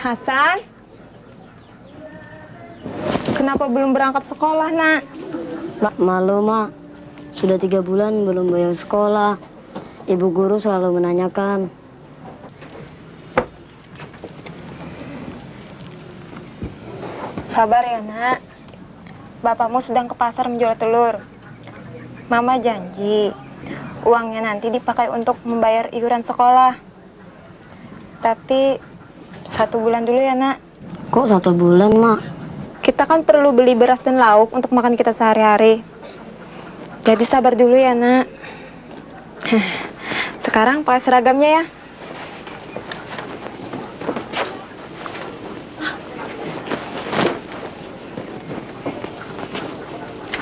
Hasan, kenapa belum berangkat sekolah, nak? Malu, Mak. Sudah 3 bulan belum bayar sekolah. Ibu guru selalu menanyakan. Sabar ya, nak. Bapakmu sedang ke pasar menjual telur. Mama janji, uangnya nanti dipakai untuk membayar iuran sekolah. Tapi 1 bulan dulu ya, nak. Kok 1 bulan, Mak? Kita kan perlu beli beras dan lauk untuk makan kita sehari-hari. Jadi sabar dulu ya, nak. Sekarang pakai seragamnya ya.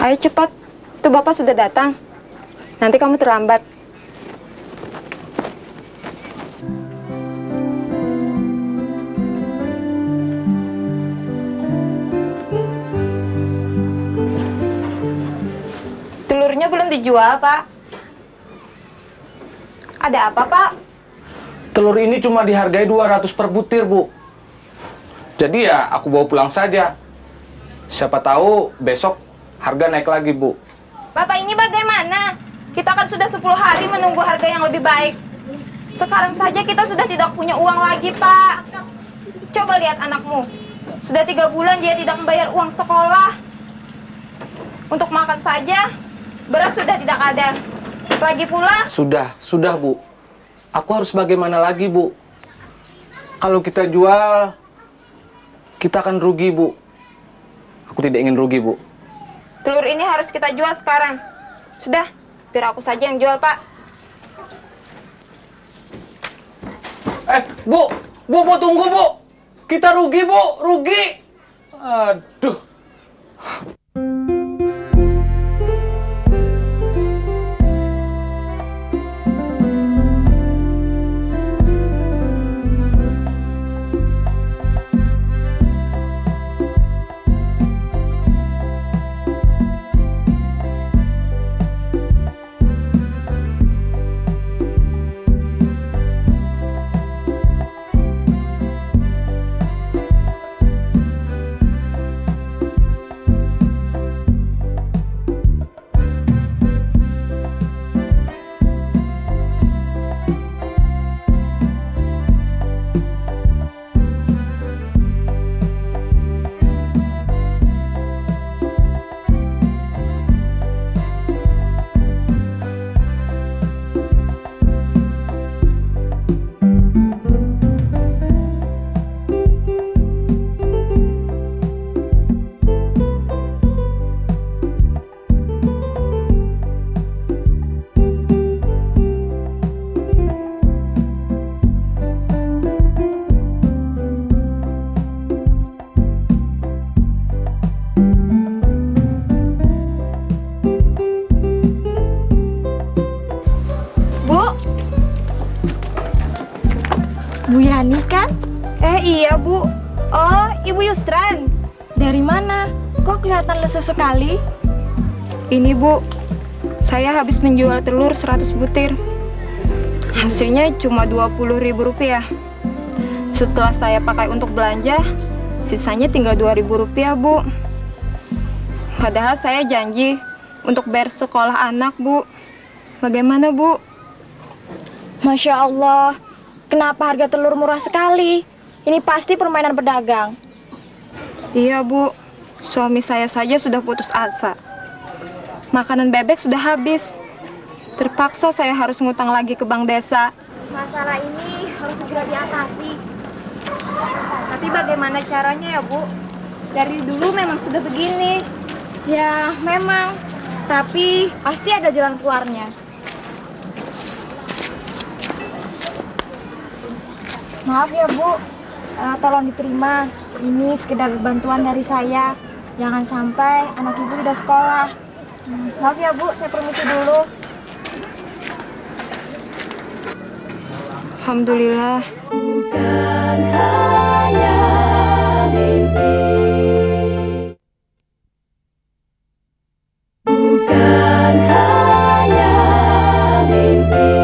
Ayo cepat, tuh Bapak sudah datang. Nanti kamu terlambat. Telurnya belum dijual, Pak. Ada apa, Pak? Telur ini cuma dihargai 200 per butir, Bu. Jadi ya aku bawa pulang saja. Siapa tahu besok harga naik lagi, Bu. Bapak ini bagaimana? Kita kan sudah 10 hari menunggu harga yang lebih baik. Sekarang saja kita sudah tidak punya uang lagi, Pak. Coba lihat anakmu. Sudah 3 bulan dia tidak membayar uang sekolah. Untuk makan saja, beras sudah tidak ada. Lagi pula... Sudah, Bu. Aku harus bagaimana lagi, Bu? Kalau kita jual, kita akan rugi, Bu. Aku tidak ingin rugi, Bu. Telur ini harus kita jual sekarang. Sudah, biar aku saja yang jual, Pak. Bu, tunggu, Bu. Kita rugi, Bu. Rugi. Aduh. Bu Yani kan? Iya, Bu. Oh, Ibu Yusran. Dari mana? Kok kelihatan lesu sekali? Ini, Bu. Saya habis menjual telur 100 butir. Hasilnya cuma Rp20.000. Setelah saya pakai untuk belanja, sisanya tinggal Rp2.000, Bu. Padahal saya janji untuk bayar sekolah anak, Bu. Bagaimana, Bu? Masya Allah, kenapa harga telur murah sekali? Ini pasti permainan pedagang. Iya, Bu. Suami saya saja sudah putus asa. Makanan bebek sudah habis. Terpaksa saya harus ngutang lagi ke bank desa. Masalah ini harus segera diatasi. Tapi bagaimana caranya ya, Bu? Dari dulu memang sudah begini. Ya, memang. Tapi pasti ada jalan keluarnya. Maaf ya, Bu. Tolong diterima. Ini sekedar bantuan dari saya. Jangan sampai anak Ibu tidak sekolah. Maaf ya, Bu. Saya permisi dulu. Alhamdulillah. Bukan hanya mimpi, bukan hanya mimpi.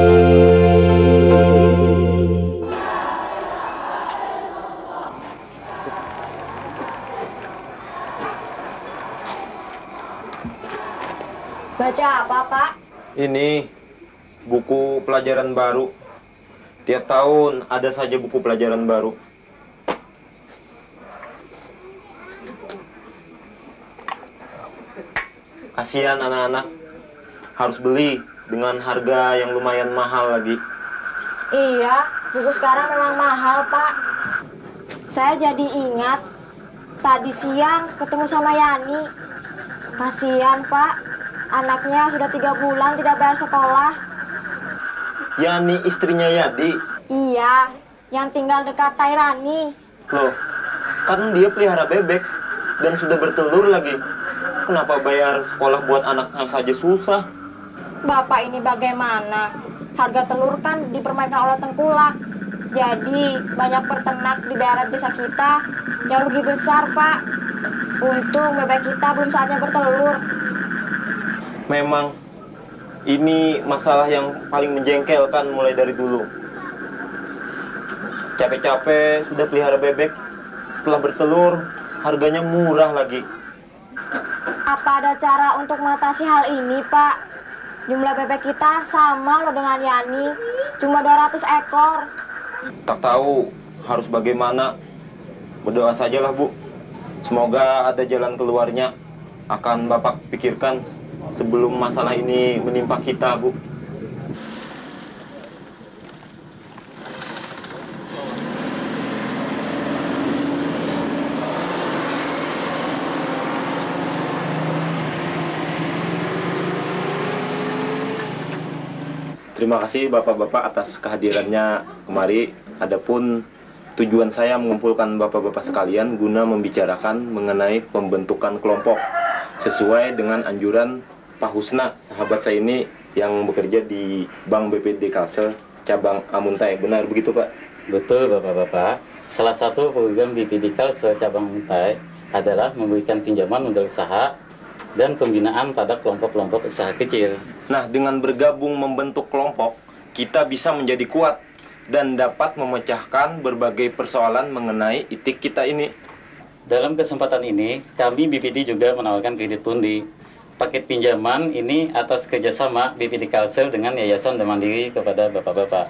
Ini buku pelajaran baru. Tiap tahun ada saja buku pelajaran baru. Kasihan anak-anak harus beli dengan harga yang lumayan mahal lagi. Iya, buku sekarang memang mahal, Pak. Saya jadi ingat tadi siang ketemu sama Yani. Kasihan, Pak. Anaknya sudah 3 bulan tidak bayar sekolah. Yani istrinya Yadi. Iya, yang tinggal dekat Tairani. Loh, kan dia pelihara bebek dan sudah bertelur lagi. Kenapa bayar sekolah buat anaknya saja susah? Bapak ini bagaimana? Harga telur kan dipermainkan oleh tengkulak. Jadi banyak peternak di daerah desa kita yang rugi besar, Pak. Untung bebek kita belum saatnya bertelur. Memang ini masalah yang paling menjengkelkan mulai dari dulu. Capek-capek sudah pelihara bebek, setelah bertelur harganya murah lagi. Apa ada cara untuk mengatasi hal ini, Pak? Jumlah bebek kita sama loh dengan Yani, cuma 200 ekor. Tak tahu harus bagaimana. Berdoa sajalah, Bu. Semoga ada jalan keluarnya. Akan Bapak pikirkan sebelum masalah ini menimpa kita, Bu. Terima kasih Bapak-Bapak atas kehadirannya kemari. Adapun tujuan saya mengumpulkan Bapak-Bapak sekalian guna membicarakan mengenai pembentukan kelompok sesuai dengan anjuran Pak Husna, sahabat saya ini yang bekerja di Bank BPD Kalsel cabang Amuntai. Benar begitu, Pak? Betul, Bapak-Bapak. Salah satu program BPD Kalsel cabang Amuntai adalah memberikan pinjaman modal usaha dan pembinaan pada kelompok-kelompok usaha kecil. Nah, dengan bergabung membentuk kelompok, kita bisa menjadi kuat dan dapat memecahkan berbagai persoalan mengenai itik kita ini. Dalam kesempatan ini, kami BPD juga menawarkan kredit pundi. Paket pinjaman ini atas kerjasama BPD Kalsel dengan Yayasan dan Mandiri kepada Bapak-Bapak.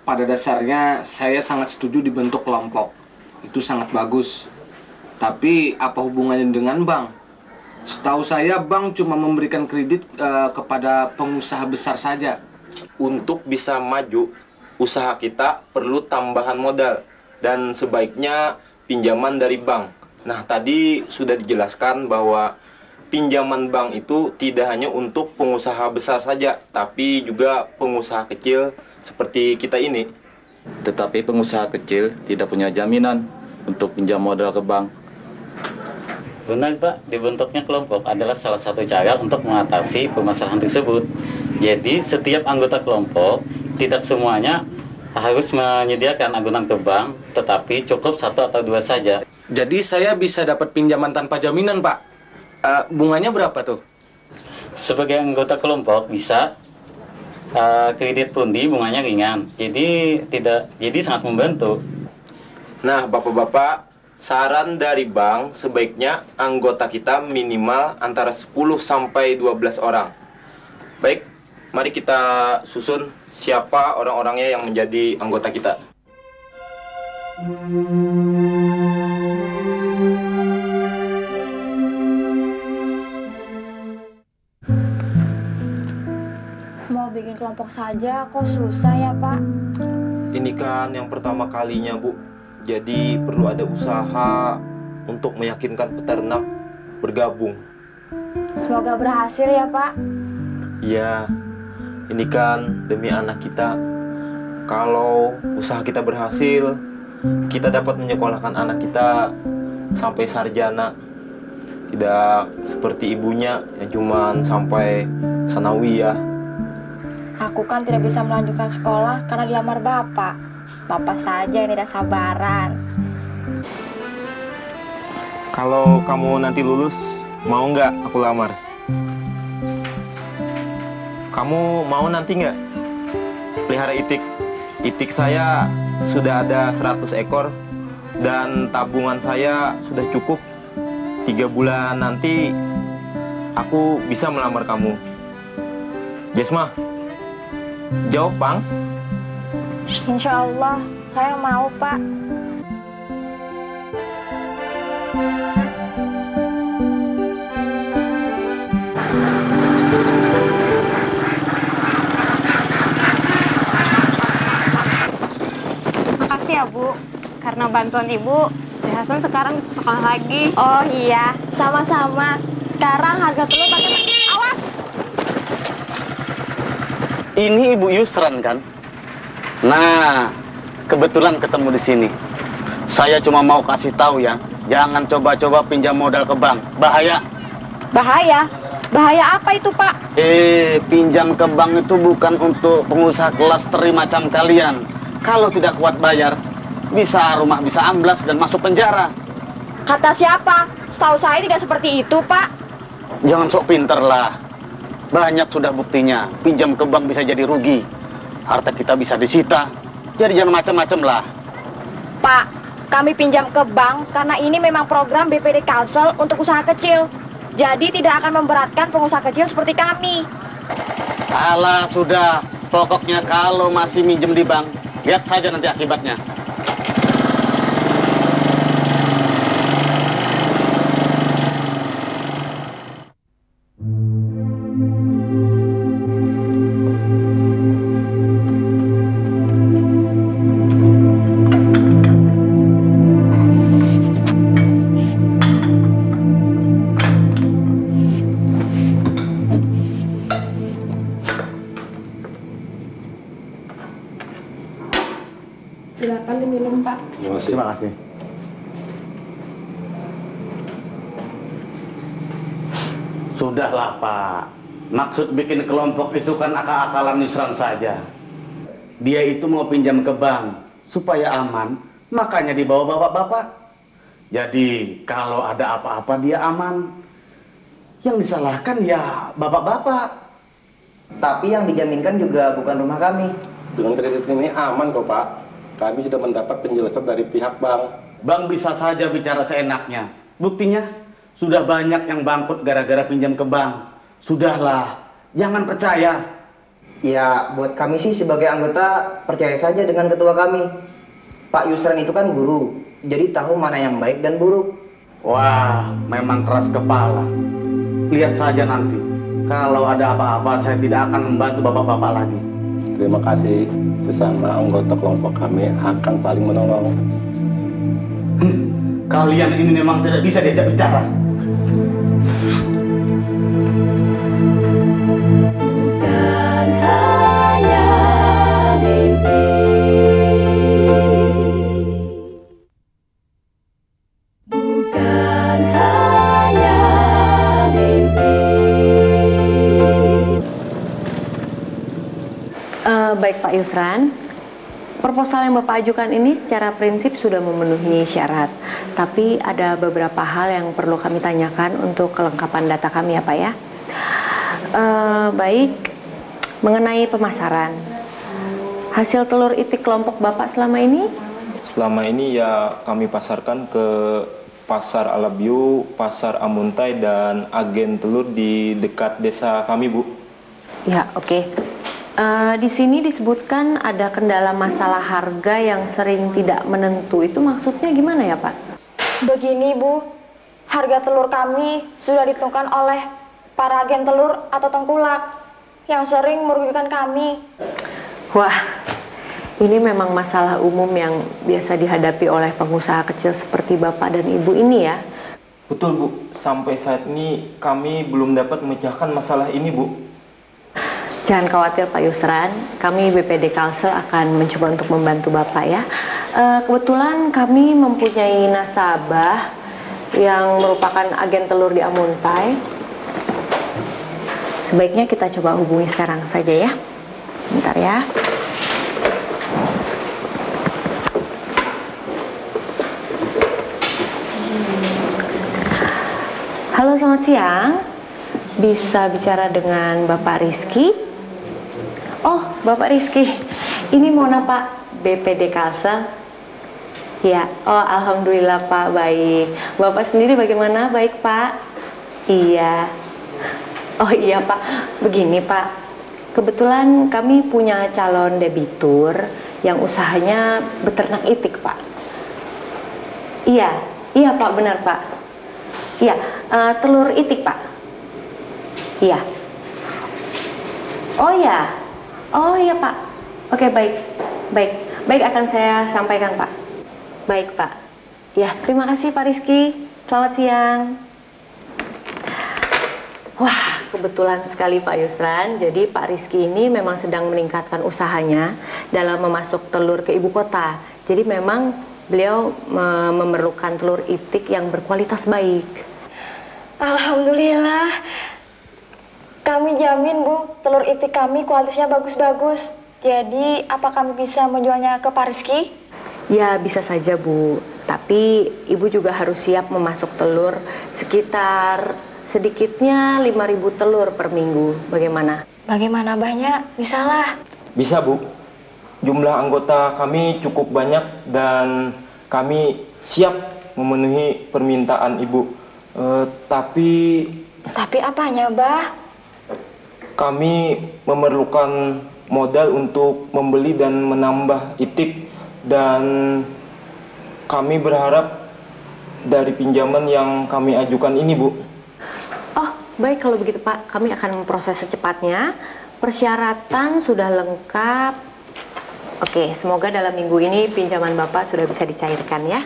Pada dasarnya saya sangat setuju dibentuk kelompok. Itu sangat bagus. Tapi apa hubungannya dengan bank? Setahu saya bank cuma memberikan kredit kepada pengusaha besar saja. Untuk bisa maju, usaha kita perlu tambahan modal dan sebaiknya pinjaman dari bank. Nah, tadi sudah dijelaskan bahwa pinjaman bank itu tidak hanya untuk pengusaha besar saja, tapi juga pengusaha kecil seperti kita ini. Tetapi pengusaha kecil tidak punya jaminan untuk pinjam modal ke bank. Benar, Pak, dibentuknya kelompok adalah salah satu cara untuk mengatasi permasalahan tersebut. Jadi, setiap anggota kelompok tidak semuanya harus menyediakan agunan ke bank, tetapi cukup 1 atau 2 saja. Jadi saya bisa dapat pinjaman tanpa jaminan, Pak. Bunganya berapa tuh? Sebagai anggota kelompok bisa kredit pundi bunganya ringan. Jadi sangat membantu. Nah, Bapak-Bapak, saran dari bank sebaiknya anggota kita minimal antara 10 sampai 12 orang. Baik, mari kita susun siapa orang-orangnya yang menjadi anggota kita. Mau bikin kelompok saja kok susah ya, Pak? Ini kan yang pertama kalinya, Bu. Jadi perlu ada usaha untuk meyakinkan peternak bergabung. Semoga berhasil ya, Pak. Iya, ini kan demi anak kita. Kalau usaha kita berhasil, kita dapat menyekolahkan anak kita sampai sarjana. Tidak seperti ibunya yang cuma sampai sanawiyah. Aku kan tidak bisa melanjutkan sekolah karena dilamar Bapak. Bapak saja yang tidak sabaran. Kalau kamu nanti lulus, mau nggak aku lamar? Kamu mau nanti nggak pelihara itik? Itik saya sudah ada 100 ekor dan tabungan saya sudah cukup. 3 bulan nanti aku bisa melamar kamu. Jesma, jawab, Bang. Insya Allah, saya mau, Pak. Makasih ya, Bu. Karena bantuan Ibu, si Hasan sekarang bisa sekolah lagi. Oh iya, sama-sama. Sekarang harga telur bagaimana? Awas! Ini Ibu Yusran kan? Nah, kebetulan ketemu di sini. Saya cuma mau kasih tahu ya, jangan coba-coba pinjam modal ke bank. Bahaya. Bahaya? Bahaya apa itu, Pak? Pinjam ke bank itu bukan untuk pengusaha kelas teri macam kalian. Kalau tidak kuat bayar, bisa rumah bisa amblas dan masuk penjara. Kata siapa? Setahu saya tidak seperti itu, Pak. Jangan sok pinter lah. Banyak sudah buktinya, pinjam ke bank bisa jadi rugi. Harta kita bisa disita. Jadi jangan macam-macam lah. Pak, kami pinjam ke bank karena ini memang program BPD Kalsel untuk usaha kecil. Jadi tidak akan memberatkan pengusaha kecil seperti kami. Alah, sudah. Pokoknya kalau masih minjem di bank, lihat saja nanti akibatnya. Silakan diminum, Pak. Terima kasih. Sudahlah, Pak. Maksud bikin kelompok itu kan akal-akalan Yusran saja. Dia itu mau pinjam ke bank supaya aman, makanya dibawa bapak-bapak. Jadi kalau ada apa-apa dia aman. Yang disalahkan ya bapak-bapak. Tapi yang dijaminkan juga bukan rumah kami. Dengan kredit ini aman kok, Pak. Kami sudah mendapat penjelasan dari pihak bank. Bank bisa saja bicara seenaknya. Buktinya, sudah banyak yang bangkrut gara-gara pinjam ke bank. Sudahlah, jangan percaya. Ya, buat kami sih sebagai anggota, percaya saja dengan ketua kami. Pak Yusran itu kan guru, jadi tahu mana yang baik dan buruk. Wah, memang keras kepala. Lihat saja nanti. Kalau ada apa-apa, saya tidak akan membantu bapak-bapak lagi. Terima kasih. Sesama anggota kelompok kami akan saling menolong. Kalian ini memang tidak bisa diajak bicara. Bukan hanya mimpi. Bukan hanya mimpi. Baik Pak Yusran, proposal yang Bapak ajukan ini secara prinsip sudah memenuhi syarat. Tapi ada beberapa hal yang perlu kami tanyakan untuk kelengkapan data kami ya Pak ya. Baik, mengenai pemasaran. Hasil telur itik kelompok Bapak selama ini? Selama ini ya kami pasarkan ke Pasar Alabiu, Pasar Amuntai, dan agen telur di dekat desa kami, Bu. Ya, oke. Di sini disebutkan ada kendala masalah harga yang sering tidak menentu. Itu maksudnya gimana ya, Pak? Begini, Bu. Harga telur kami sudah ditentukan oleh para agen telur atau tengkulak yang sering merugikan kami. Wah, ini memang masalah umum yang biasa dihadapi oleh pengusaha kecil seperti Bapak dan Ibu ini ya. Betul, Bu. Sampai saat ini kami belum dapat memecahkan masalah ini, Bu. Jangan khawatir Pak Yusran, kami BPD Kalsel akan mencoba untuk membantu Bapak ya. Kebetulan kami mempunyai nasabah yang merupakan agen telur di Amuntai. Sebaiknya kita coba hubungi sekarang saja ya. Bentar ya. Halo, selamat siang. Bisa bicara dengan Bapak Rizky? Oh, Bapak Rizky, ini Mona Pak, BPD Kalsel. Ya, oh alhamdulillah Pak, baik. Bapak sendiri bagaimana? Baik Pak? Iya. Oh iya Pak, begini Pak, kebetulan kami punya calon debitur yang usahanya beternak itik Pak. Iya Pak, benar Pak. Iya, telur itik Pak. Iya. Oh iya Pak. Oke, baik akan saya sampaikan Pak. Baik Pak. Ya, terima kasih Pak Rizky. Selamat siang. Wah, kebetulan sekali Pak Yusran. Jadi Pak Rizky ini memang sedang meningkatkan usahanya dalam memasok telur ke ibu kota. Jadi memang beliau memerlukan telur itik yang berkualitas baik. Alhamdulillah. Kami jamin Bu, telur itik kami kualitasnya bagus-bagus. Jadi apa kami bisa menjualnya ke Pak Rizky? Ya bisa saja Bu. Tapi Ibu juga harus siap memasok telur sekitar sedikitnya 5.000 telur per minggu. Bagaimana? Bagaimana banyak? Bisalah. Bisa Bu. Jumlah anggota kami cukup banyak dan kami siap memenuhi permintaan Ibu. Tapi apanya, Bah? Kami memerlukan modal untuk membeli dan menambah itik, dan kami berharap dari pinjaman yang kami ajukan ini, Bu. Oh, baik kalau begitu Pak. Kami akan memproses secepatnya. Persyaratan sudah lengkap. Oke, semoga dalam minggu ini pinjaman Bapak sudah bisa dicairkan ya.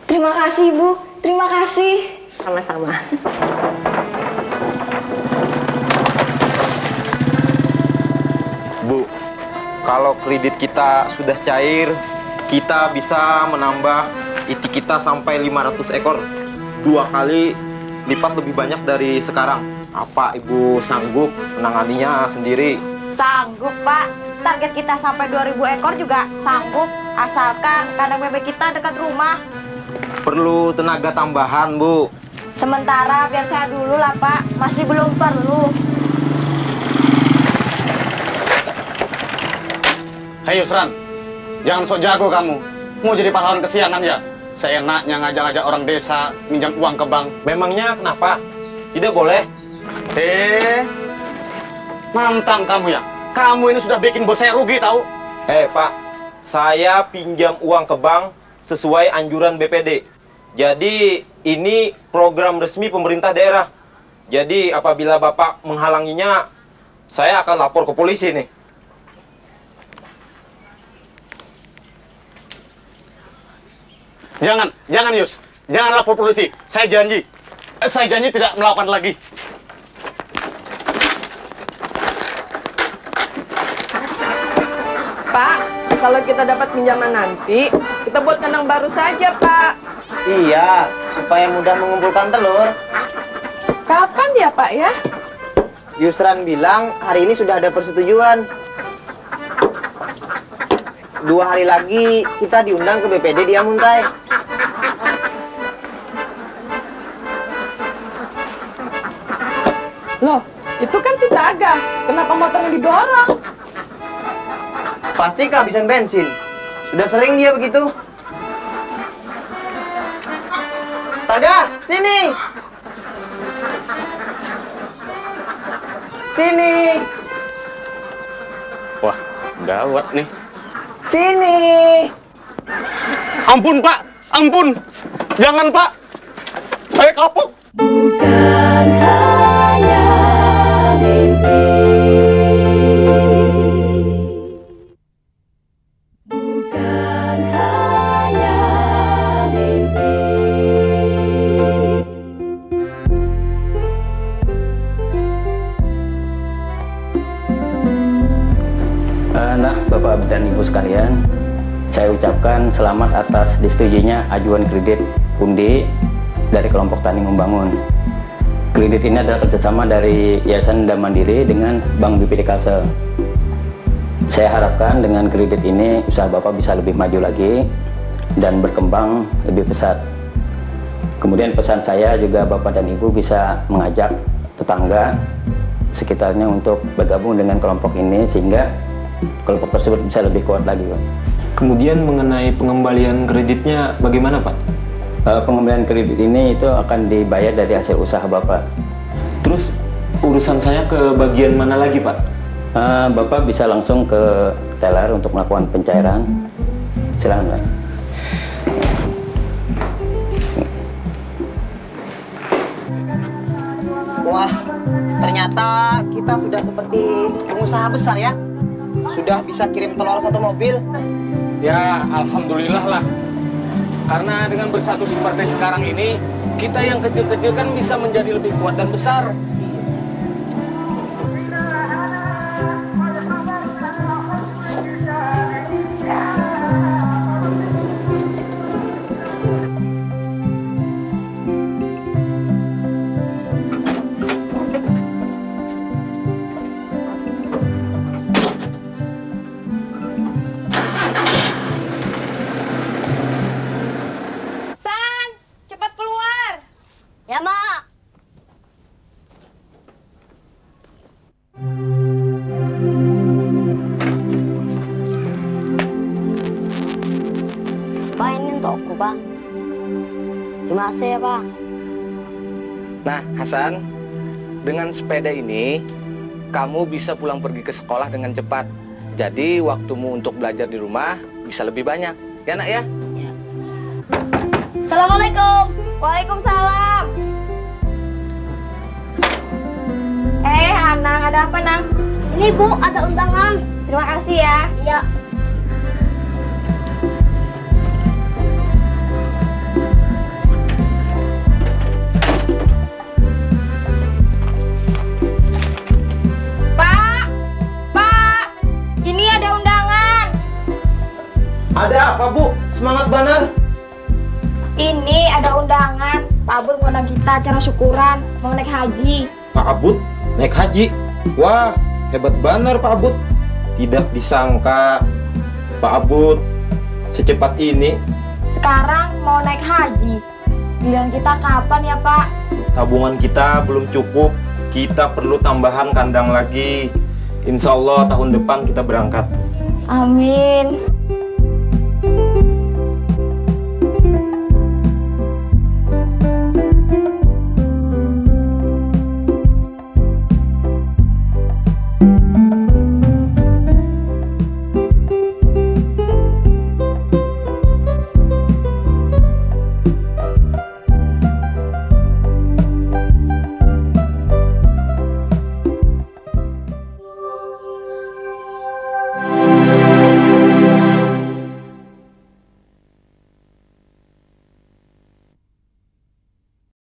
Terima kasih, Bu. Terima kasih. Sama-sama. Bu, kalau kredit kita sudah cair, kita bisa menambah itik kita sampai 500 ekor. 2 kali lipat lebih banyak dari sekarang. Apa Ibu sanggup menanganinya sendiri? Sanggup, Pak. Target kita sampai 2.000 ekor juga sanggup. Asalkan kandang bebek kita dekat rumah. Perlu tenaga tambahan, Bu. Sementara biar saya dulu lah, Pak. Masih belum perlu. Hei Yusran, jangan sok jago kamu. Mau jadi pahlawan kesiangan ya? Seenaknya ngajak-ngajak orang desa minjam uang ke bank. Memangnya kenapa? Tidak boleh. Nantang kamu ya? Kamu ini sudah bikin bos saya rugi tahu? Pak, saya pinjam uang ke bank sesuai anjuran BPD. Jadi ini program resmi pemerintah daerah. Jadi apabila Bapak menghalanginya, saya akan lapor ke polisi nih. Jangan Yus. Jangan lapor polisi. Saya janji tidak melakukan lagi. Pak, kalau kita dapat pinjaman nanti, kita buat kandang baru saja, Pak. Iya, supaya mudah mengumpulkan telur. Kapan ya, Pak ya? Yusran bilang hari ini sudah ada persetujuan. 2 hari lagi kita diundang ke BPD di Amuntai. Loh, itu kan si Taga. Kenapa motornya didorong? Pasti kehabisan bensin. Sudah sering dia begitu. Taga, sini. Sini. Wah, gawat nih. Sini. Ampun Pak, ampun. Jangan Pak. Saya kapok. Bukan hanya mimpi. Bukan hanya mimpi. Nah, Bapak dan Ibu sekalian, saya ucapkan selamat atas disetujuinya ajuan kredit Pundi dari kelompok Tani Membangun. Kredit ini adalah kerjasama dari Yayasan dan Mandiri dengan Bank BPD Kalsel. Saya harapkan dengan kredit ini usaha Bapak bisa lebih maju lagi dan berkembang lebih pesat. Kemudian pesan saya juga Bapak dan Ibu bisa mengajak tetangga sekitarnya untuk bergabung dengan kelompok ini sehingga kelompok tersebut bisa lebih kuat lagi, Pak. Kemudian mengenai pengembalian kreditnya bagaimana, Pak? Pengembalian kredit ini itu akan dibayar dari hasil usaha Bapak. Terus urusan saya ke bagian mana lagi, Pak? Bapak bisa langsung ke teller untuk melakukan pencairan. Silakan, Pak. Wah, ternyata kita sudah seperti pengusaha besar ya. Sudah bisa kirim telur 1 mobil. Ya, alhamdulillah lah. Karena dengan bersatu seperti sekarang ini, kita yang kecil-kecil kan bisa menjadi lebih kuat dan besar. Ya, Mak. Pak, ini untukku, Pak. Terima kasih ya, Pak. Nah, Hasan, dengan sepeda ini, kamu bisa pulang pergi ke sekolah dengan cepat. Jadi, waktumu untuk belajar di rumah bisa lebih banyak. Ya, Nak ya? Assalamualaikum. Waalaikumsalam. Anang, ada apa, Nang? Ini, Bu, ada undangan. Terima kasih ya. Iya. Pak, ini ada undangan. Ada apa, Bu? Semangat banar. Ini ada undangan. Pak Abud ngundang kita acara syukuran, mau naik haji. Pak Abud naik haji? Wah, hebat banar Pak Abud. Tidak disangka Pak Abud secepat ini. Sekarang mau naik haji. Giliran kita kapan ya, Pak? Tabungan kita belum cukup. Kita perlu tambahan kandang lagi. Insya Allah tahun depan kita berangkat. Amin.